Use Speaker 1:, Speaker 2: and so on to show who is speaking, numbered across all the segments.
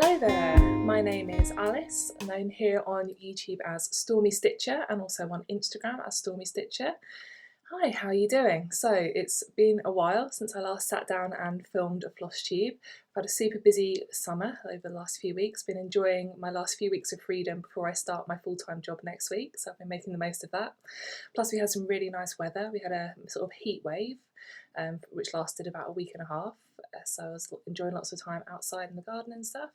Speaker 1: Hello there, my name is Alice, known here on YouTube as Stormy Stitcher and also on Instagram as Stormy Stitcher. Hi, how are you doing? So it's been a while since I last sat down and filmed a Flosstube. I've had a super busy summer over the last few weeks, been enjoying my last few weeks of freedom before I start my full-time job next week, so I've been making the most of that. Plus we had some really nice weather. We had a sort of heat wave which lasted about a week and a half, so I was enjoying lots of time outside in the garden and stuff.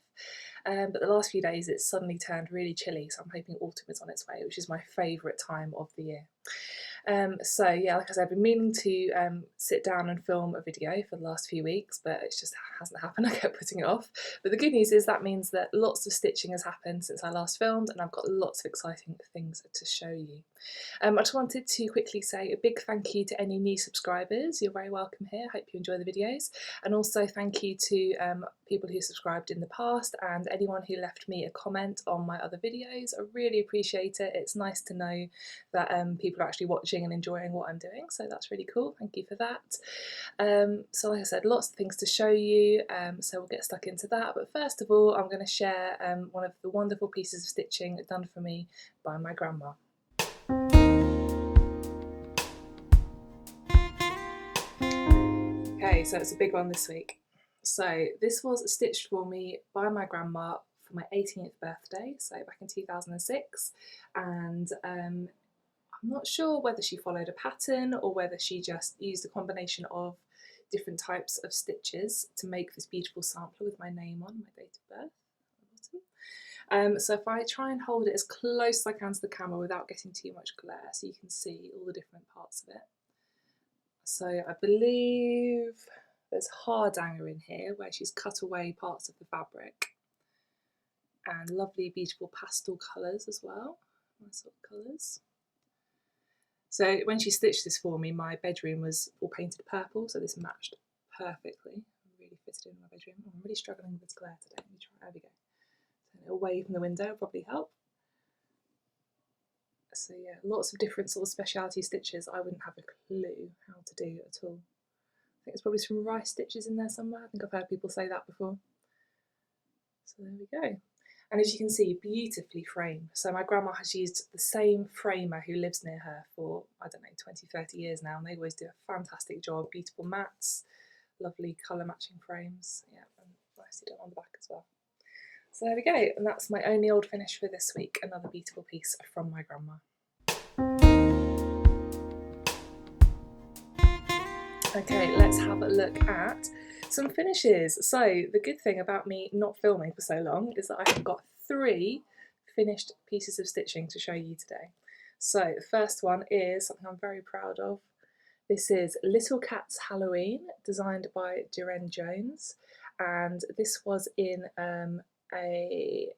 Speaker 1: But the last few days it's suddenly turned really chilly, so I'm hoping autumn is on its way, which is my favourite time of the year. So yeah, like I said, I've been meaning to sit down and film a video for the last few weeks, but it just hasn't happened. I kept putting it off. But the good news is that means that lots of stitching has happened since I last filmed, and I've got lots of exciting things to show you. I just wanted to quickly say a big thank you to any new subscribers. You're very welcome here. Hope you enjoy the videos. And also thank you to people who subscribed in the past and anyone who left me a comment on my other videos. I really appreciate it. It's nice to know that people are actually watching and enjoying what I'm doing, so that's really cool. Thank you for that. So like I said, lots of things to show you, so we'll get stuck into that. But first of all, I'm going to share one of the wonderful pieces of stitching done for me by my grandma. Okay, so it's a big one this week. So this was stitched for me by my grandma for my 18th birthday, so back in 2006, and I'm not sure whether she followed a pattern or whether she just used a combination of different types of stitches to make this beautiful sampler with my name on, my date of birth at the bottom. So if I try and hold it as close as I can to the camera without getting too much glare, so you can see all the different parts of it. So I believe there's hardanger in here where she's cut away parts of the fabric, and lovely beautiful pastel colours as well, nice sort of colours. So when she stitched this for me, my bedroom was all painted purple, so this matched perfectly. It really fitted in my bedroom. I'm really struggling with this glare today. Let me try. There we go. Turn it away from the window will probably help. So yeah, lots of different sort of speciality stitches I wouldn't have a clue how to do at all. I think there's probably some rice stitches in there somewhere. I think I've heard people say that before. So there we go. And as you can see, beautifully framed. So my grandma has used the same framer who lives near her for, I don't know, 20, 30 years now, and they always do a fantastic job. Beautiful mats, lovely colour matching frames, yeah, and nicely done on the back as well. So there we go, and that's my only old finish for this week, another beautiful piece from my grandma. Okay, let's have a look at some finishes. So the good thing about me not filming for so long is that I have got 3 finished pieces of stitching to show you today. So the first one is something I'm very proud of. This is Little Cat's Halloween, designed by Durene Jones, and this was in a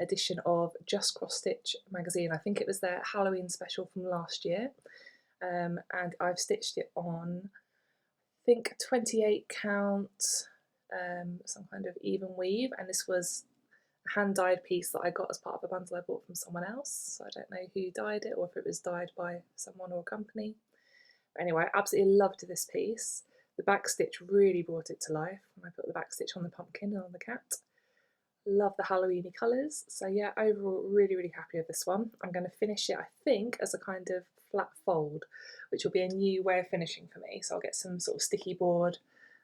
Speaker 1: edition of Just CrossStitch magazine. I think it was their Halloween special from last year, and I've stitched it on, I think, 28 count, some kind of even weave, and this was a hand dyed piece that I got as part of a bundle I bought from someone else, so I don't know who dyed it or if it was dyed by someone or a company. But anyway, I absolutely loved this piece. The back stitch really brought it to life when I put the back stitch on the pumpkin and on the cat. Love the Halloweeny colours, so yeah, overall really, really happy with this one. I'm going to finish it, I think, as a kind of flat fold, which will be a new way of finishing for me. So I'll get some sort of sticky board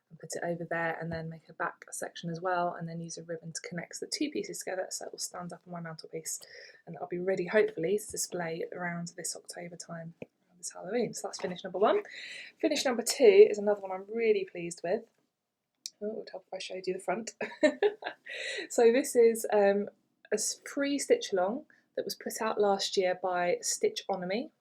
Speaker 1: and put it over there, and then make a back section as well, and then use a ribbon to connect the 2 pieces together so it will stand up on my mantelpiece, and I'll be ready hopefully to display around this October time, around this Halloween. So that's finish number 1. Finish number 2 is another one I'm really pleased with. Oh, it would help if I showed you the front. So this is a free stitch along that was put out last year by Stitchonomy,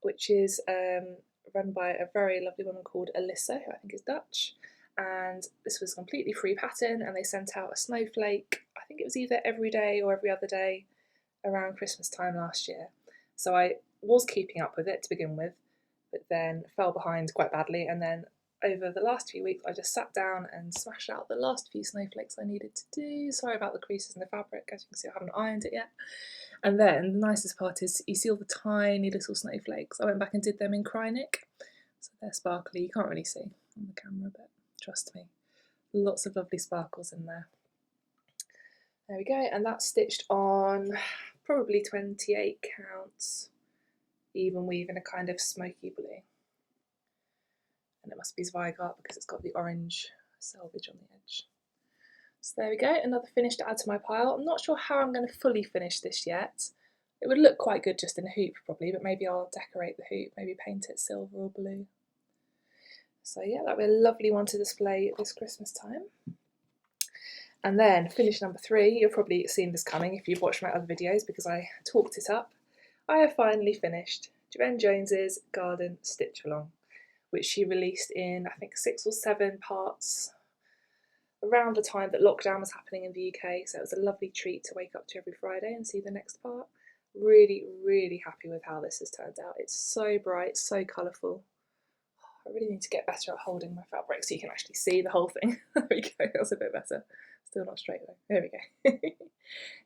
Speaker 1: which is run by a very lovely woman called Alyssa, who I think is Dutch. And this was a completely free pattern, and they sent out a snowflake, I think it was either every day or every other day around Christmas time last year. So I was keeping up with it to begin with, but then fell behind quite badly, and then over the last few weeks I just sat down and smashed out the last few snowflakes I needed to do. Sorry about the creases in the fabric, as you can see I haven't ironed it yet. And then the nicest part is you see all the tiny little snowflakes. I went back and did them in Kreinik, so they're sparkly. You can't really see on the camera, but trust me, lots of lovely sparkles in there. There we go, and that's stitched on probably 28 counts, even weave in a kind of smoky blue. And it must be Zweigart because it's got the orange selvage on the edge. So there we go, another finish to add to my pile. I'm not sure how I'm going to fully finish this yet. It would look quite good just in a hoop probably, but maybe I'll decorate the hoop, maybe paint it silver or blue. So yeah, that would be a lovely one to display this Christmas time. And then finish number 3, you've probably seen this coming if you've watched my other videos because I talked it up. I have finally finished Durene Jones's Garden Stitch Along, which she released in I think 6 or 7 parts around the time that lockdown was happening in the UK, so it was a lovely treat to wake up to every Friday and see the next part. Really, really happy with how this has turned out. It's so bright, so colourful. I really need to get better at holding my fabric so you can actually see the whole thing. There we go, that's a bit better. Still not straight though. There we go.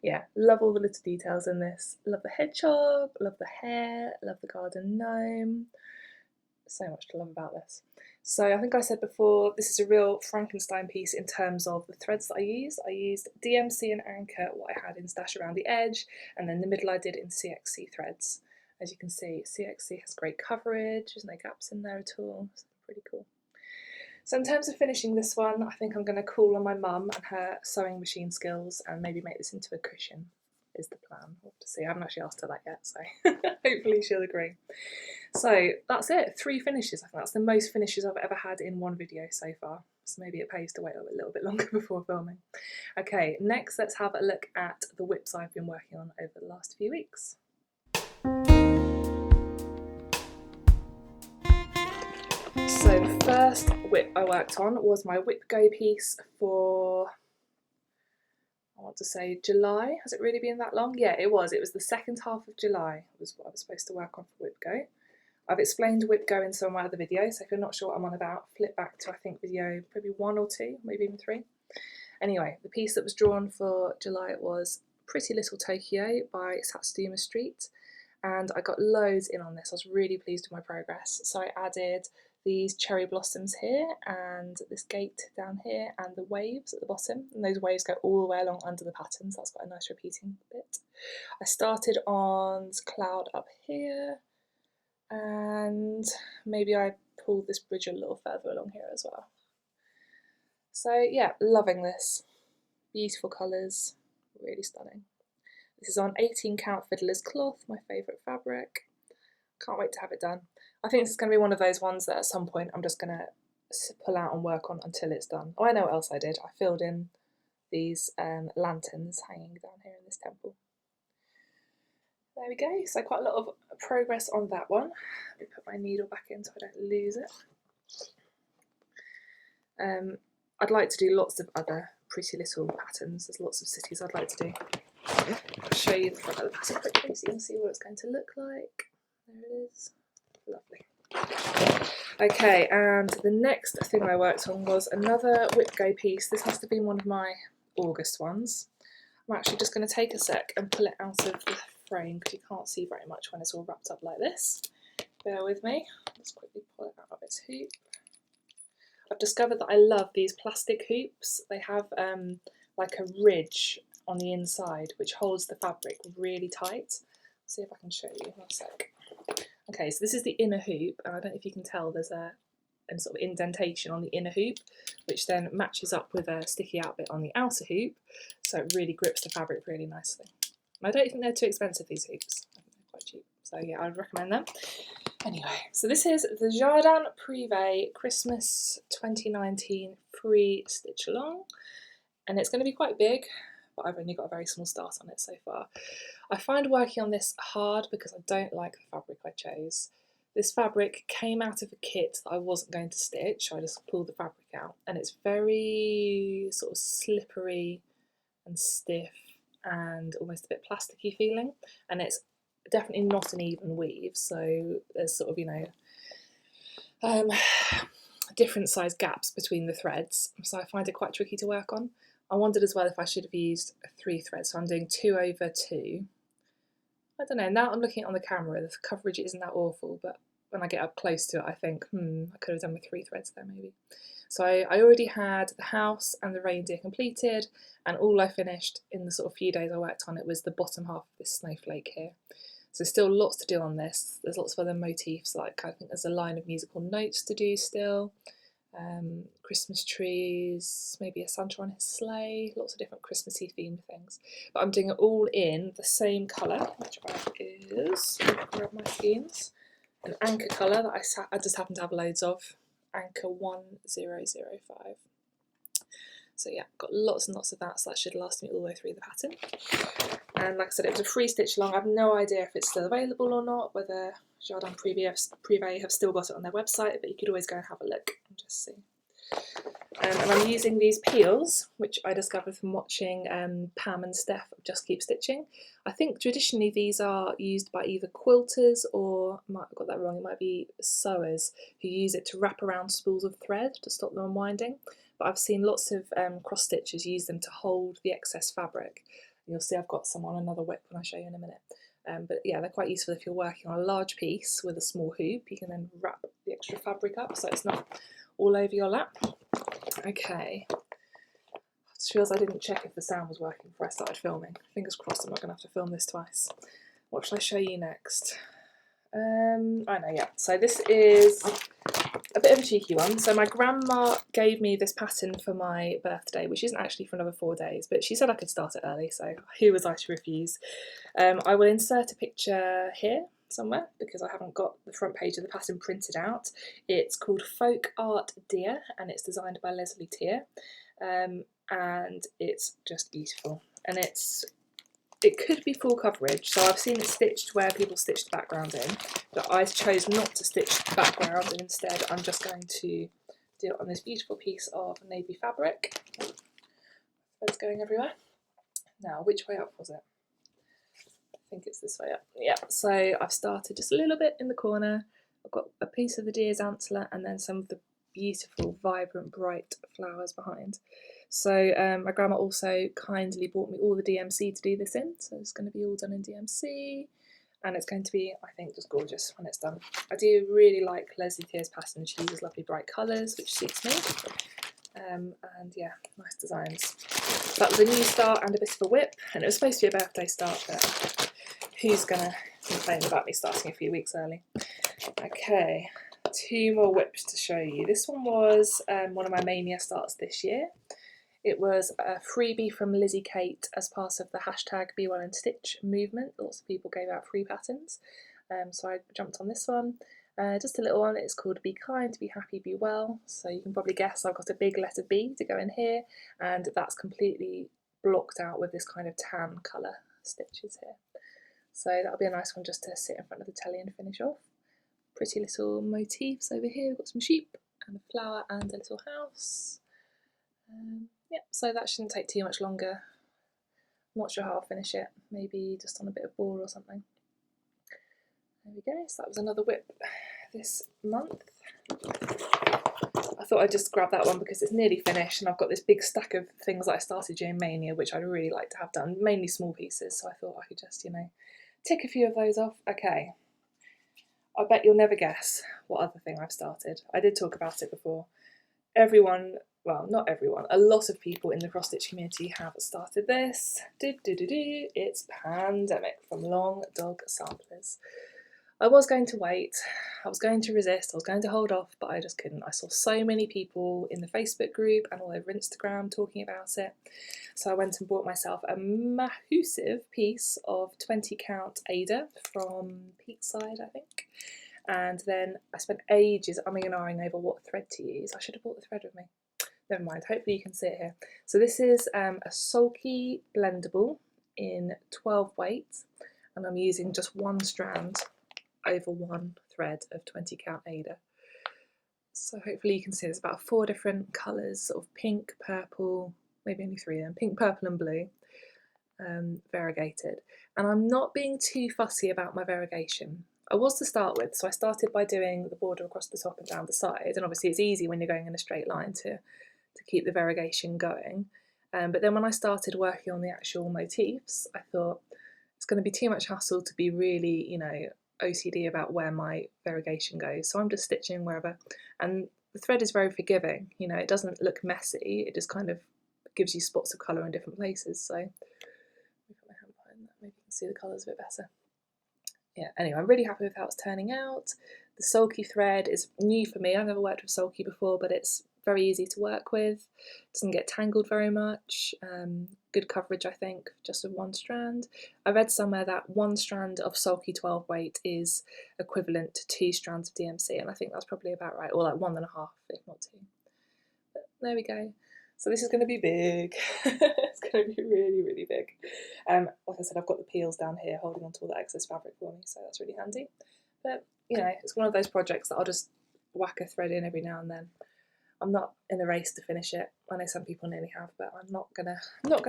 Speaker 1: Yeah, love all the little details in this. Love the hedgehog, love the hair, love the garden gnome. So much to love about this. So I think I said before, this is a real Frankenstein piece in terms of the threads that I used. I used DMC and Anchor, what I had in stash around the edge, and then the middle I did in CXC threads. As you can see, CXC has great coverage, there's no gaps in there at all, so pretty cool. So in terms of finishing this one, I think I'm going to call on my mum and her sewing machine skills and maybe make this into a cushion, is the plan. We'll have to see, I haven't actually asked her that yet, so hopefully she'll agree. So that's it, 3 finishes. I think that's the most finishes I've ever had in one video so far. So maybe it pays to wait a little bit longer before filming. Okay, next let's have a look at the whips I've been working on over the last few weeks. So the first whip I worked on was my Whipgo piece for, I want to say July. Has it really been that long? Yeah, it was. It was the second half of July was what I was supposed to work on for Whipgo. I've explained Whipgo in some of my other videos, so if you're not sure what I'm on about, flip back to I think video probably 1 or 2, maybe even 3. Anyway, the piece that was drawn for July was Pretty Little Tokyo by Satsuma Street, and I got loads in on this. I was really pleased with my progress. So I added these cherry blossoms here and this gate down here and the waves at the bottom, and those waves go all the way along under the pattern, so that's got a nice repeating bit. I started on cloud up here, and maybe I pulled this bridge a little further along here as well. So yeah, loving this. Beautiful colours, really stunning. This is on 18 count fiddler's cloth, my favourite fabric. Can't wait to have it done. I think this is going to be one of those ones that at some point I'm just going to pull out and work on until it's done. Oh, I know what else I did. I filled in these lanterns hanging down here in this temple. There we go, so quite a lot of progress on that one. Let me put my needle back in so I don't lose it. I'd like to do lots of other pretty little patterns. There's lots of cities I'd like to do. I'll show you the front of the pattern quickly so you can see what it's going to look like. There it is. Lovely. Okay, and the next thing I worked on was another Whipgo piece. This must have been one of my August ones. I'm actually just going to take a sec and pull it out of the frame because you can't see very much when it's all wrapped up like this. Bear with me. Let's quickly pull it out of its hoop. I've discovered that I love these plastic hoops. They have like a ridge on the inside which holds the fabric really tight. Let's see if I can show you. One sec. Okay, so this is the inner hoop, and I don't know if you can tell there's a sort of indentation on the inner hoop, which then matches up with a sticky out bit on the outer hoop, so it really grips the fabric really nicely. And I don't think they're too expensive, these hoops. I think they're quite cheap, so yeah, I'd recommend them. Anyway, so this is the Jardin Prive Christmas 2019 free stitch along, and it's going to be quite big, but I've only got a very small start on it so far. I find working on this hard because I don't like the fabric I chose. This fabric came out of a kit that I wasn't going to stitch, so I just pulled the fabric out, and it's very sort of slippery and stiff and almost a bit plasticky feeling, and it's definitely not an even weave, so there's sort of, you know, different size gaps between the threads, so I find it quite tricky to work on. I wondered as well if I should have used 3 threads, so I'm doing 2 over 2. I don't know, now I'm looking on the camera, the coverage isn't that awful, but when I get up close to it I think, I could have done with 3 threads there maybe. So I already had the house and the reindeer completed, and all I finished in the sort of few days I worked on it was the bottom half of this snowflake here. So still lots to do on this. There's lots of other motifs, like I think there's a line of musical notes to do still, Christmas trees, maybe a Santa on his sleigh, lots of different Christmassy themed things. But I'm doing it all in the same colour, which is, grab my skeins, an anchor colour that I just happen to have loads of, anchor 1005. So yeah, got lots and lots of that, so that should last me all the way through the pattern. And like I said, it was a free stitch along. I have no idea if it's still available or not, whether Jardin Prive have still got it on their website, but you could always go and have a look and just see. And I'm using these peels, which I discovered from watching Pam and Steph of Just Keep Stitching. I think traditionally these are used by either quilters or, I might have got that wrong, it might be sewers who use it to wrap around spools of thread to stop them unwinding. But I've seen lots of cross stitchers use them to hold the excess fabric. You'll see I've got some on another whip when I show you in a minute. But yeah, they're quite useful if you're working on a large piece with a small hoop. You can then wrap the extra fabric up so it's not all over your lap. Okay. It just feels I didn't check if the sound was working before I started filming. Fingers crossed I'm not going to have to film this twice. What shall I show you next? I know, yeah. So this is a bit of a cheeky one. So my grandma gave me this pattern for my birthday, which isn't actually for another 4 days, but she said I could start it early, so who was I to refuse? I will insert a picture here somewhere because I haven't got the front page of the pattern printed out. It's called Folk Art Deer and it's designed by Lesley Teare, and it's just beautiful. And it could be full coverage, so I've seen it stitched where people stitch the background in, but I chose not to stitch the background and instead I'm just going to do it on this beautiful piece of navy fabric. Thread's going everywhere. Now, which way up was it? I think it's this way up. Yeah, so I've started just a little bit in the corner. I've got a piece of the deer's antler and then some of the beautiful, vibrant, bright flowers behind. So my grandma also kindly bought me all the DMC to do this in, so it's going to be all done in DMC, and it's going to be, I think, just gorgeous when it's done. I do really like Lesley Teare's pattern. She uses lovely bright colours, which suits me, and yeah, nice designs. That was a new start and a bit of a whip, and it was supposed to be a birthday start, but who's going to complain about me starting a few weeks early? Okay. 2 more whips to show you. This one was one of my mania starts this year. It was a freebie from Lizzie Kate as part of the hashtag Be Well and Stitch movement. Lots of people gave out free patterns, so I jumped on this one. Just a little one. It's called Be Kind, Be Happy, Be Well. So you can probably guess I've got a big letter B to go in here, and that's completely blocked out with this kind of tan colour stitches here. So that'll be a nice one just to sit in front of the telly and finish off. Pretty little motifs over here. We've got some sheep and a flower and a little house. Yeah, so that shouldn't take too much longer. I'm not sure how I'll finish it. Maybe just on a bit of ball or something. There we go. So that was another whip this month. I thought I'd just grab that one because it's nearly finished and I've got this big stack of things that I started during Mania, which I'd really like to have done, mainly small pieces. So I thought I could just, tick a few of those off. Okay. I bet you'll never guess what other thing I've started. I did talk about it before. Everyone, well, not everyone, a lot of people in the cross-stitch community have started this. It's Pandemic from Long Dog Samplers. I was going to wait, I was going to resist, I was going to hold off, but I just couldn't. I saw so many people in the Facebook group and all over Instagram talking about it. So I went and bought myself a massive piece of 20 count Aida from Peakside, I think. And then I spent ages umming and ahhing over what thread to use. I should have brought the thread with me. Never mind, hopefully you can see it here. So this is a sulky blendable in 12 weight, and I'm using just one strand over one thread of 20 count Aida. So hopefully you can see there's about 4 different colours, sort of pink, purple, maybe only 3 then, pink, purple and blue, variegated. And I'm not being too fussy about my variegation. I was to start with, so I started by doing the border across the top and down the side, and obviously it's easy when you're going in a straight line to keep the variegation going. But then when I started working on the actual motifs, I thought it's going to be too much hassle to be really, OCD about where my variegation goes. So I'm just stitching wherever. And the thread is very forgiving, you know, it doesn't look messy, it just kind of gives you spots of colour in different places. So let me put my hand behind that, maybe you can see the colours a bit better. Yeah, anyway, I'm really happy with how it's turning out. The sulky thread is new for me. I've never worked with sulky before, but it's very easy to work with. Doesn't get tangled very much. Good coverage, I think, just with one strand. I read somewhere that one strand of sulky 12 weight is equivalent to 2 strands of DMC, and I think that's probably about right, or like 1.5, if not 2. But there we go. So this is going to be big. It's going to be really, really big. Like I said, I've got the peels down here holding onto all the excess fabric for me, so that's really handy. But, you know, it's one of those projects that I'll just whack a thread in every now and then. I'm not in a race to finish it. I know some people nearly have, but I'm not gonna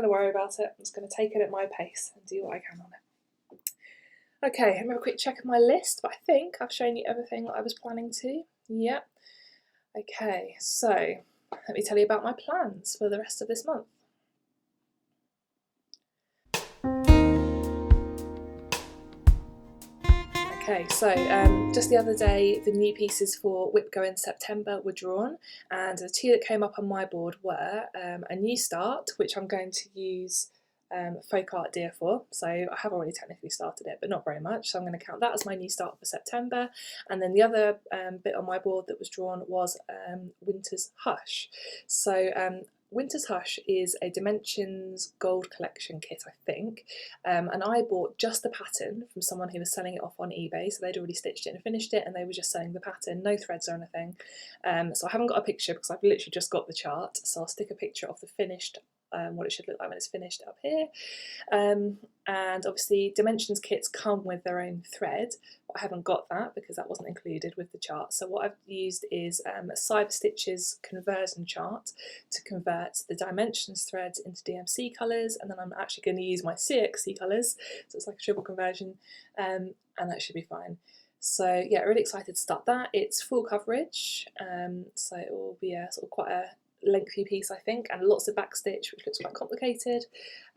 Speaker 1: worry about it. I'm just gonna take it at my pace and do what I can on it. Okay, let me have a quick check of my list, but I think I've shown you everything that I was planning to. Yep. Okay, so let me tell you about my plans for the rest of this month. Okay, so just the other day, the new pieces for Whipgo in September were drawn, and the two that came up on my board were a new start, which I'm going to use folk art deer for. So I have already technically started it, but not very much, so I'm going to count that as my new start for September. And then the other bit on my board that was drawn was Winter's Hush. So Winter's Hush is a Dimensions Gold Collection kit, I think, and I bought just the pattern from someone who was selling it off on eBay, so they'd already stitched it and finished it, and they were just selling the pattern, no threads or anything. So I haven't got a picture because I've literally just got the chart, so I'll stick a picture of the finished, what it should look like when it's finished up here. And obviously Dimensions kits come with their own thread, but I haven't got that because that wasn't included with the chart. So what I've used is Stitch's conversion chart to convert the Dimensions threads into DMC colours, and then I'm actually going to use my CXC colours, so it's like a triple conversion, and that should be fine. So yeah, really excited to start that. It's full coverage, so it will be a sort of quite a lengthy piece, I think, and lots of backstitch, which looks quite complicated.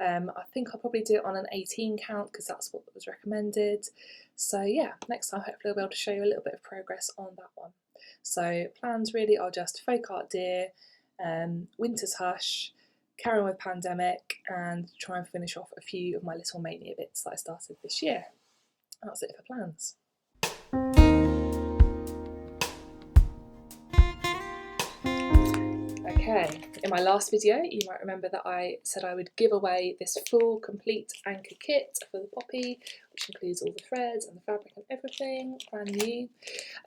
Speaker 1: I think I'll probably do it on an 18 count because that's what was recommended. So yeah, next time hopefully I'll be able to show you a little bit of progress on that one. So plans really are just folk art deer, Winter's Hush, carry on with Pandemic, and try and finish off a few of my little mania bits that I started this year. That's it for plans. Okay, in my last video you might remember that I said I would give away this full complete anchor kit for the poppy, which includes all the threads and the fabric and everything, brand new.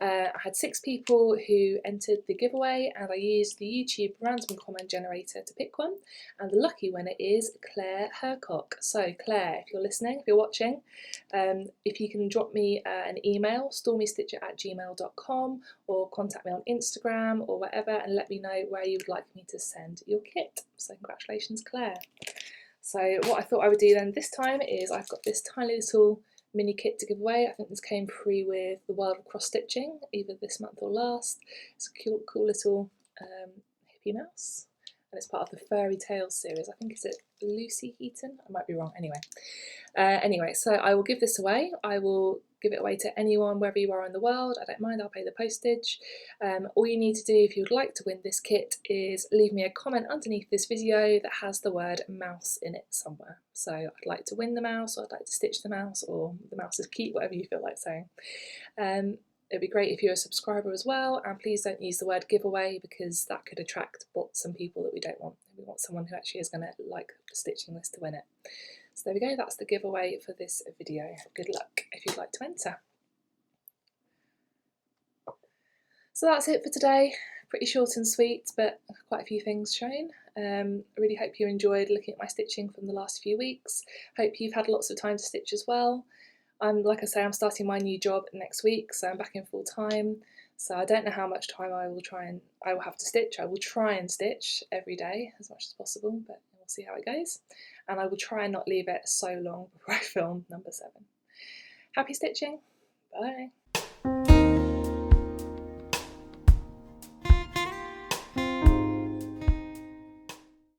Speaker 1: I had 6 people who entered the giveaway, and I used the YouTube random comment generator to pick one, and the lucky winner is Claire Hercock. So Claire, if you're listening, if you're watching, if you can drop me an email, stormystitcher@gmail.com, or contact me on Instagram or whatever and let me know where you would like me to send your kit. So congratulations, Claire. So what I thought I would do then this time is I've got this tiny little mini kit to give away. I think this came free with the World of Cross Stitching, either this month or last. It's a cool little hippie mouse, and it's part of the Fairy Tales series. I think is it Lucy Heaton? I might be wrong. Anyway, so I will give this away. I will give it away to anyone wherever you are in the world. I don't mind, I'll pay the postage. All you need to do if you would like to win this kit is leave me a comment underneath this video that has the word mouse in it somewhere. So I'd like to win the mouse, or I'd like to stitch the mouse, or the mouse is cute, whatever you feel like saying. It'd be great if you're a subscriber as well, and please don't use the word giveaway because that could attract some people that we don't want. We want someone who actually is going to like stitching this to win it. So there we go, that's the giveaway for this video. Good luck if you'd like to enter. So that's it for today. Pretty short and sweet, but quite a few things shown. I really hope you enjoyed looking at my stitching from the last few weeks. Hope you've had lots of time to stitch as well. Like I say, I'm starting my new job next week, so I'm back in full time. So I don't know how much time I will have to stitch. I will try and stitch every day as much as possible, but we'll see how it goes. And I will try and not leave it so long before I film number 7. Happy stitching. Bye.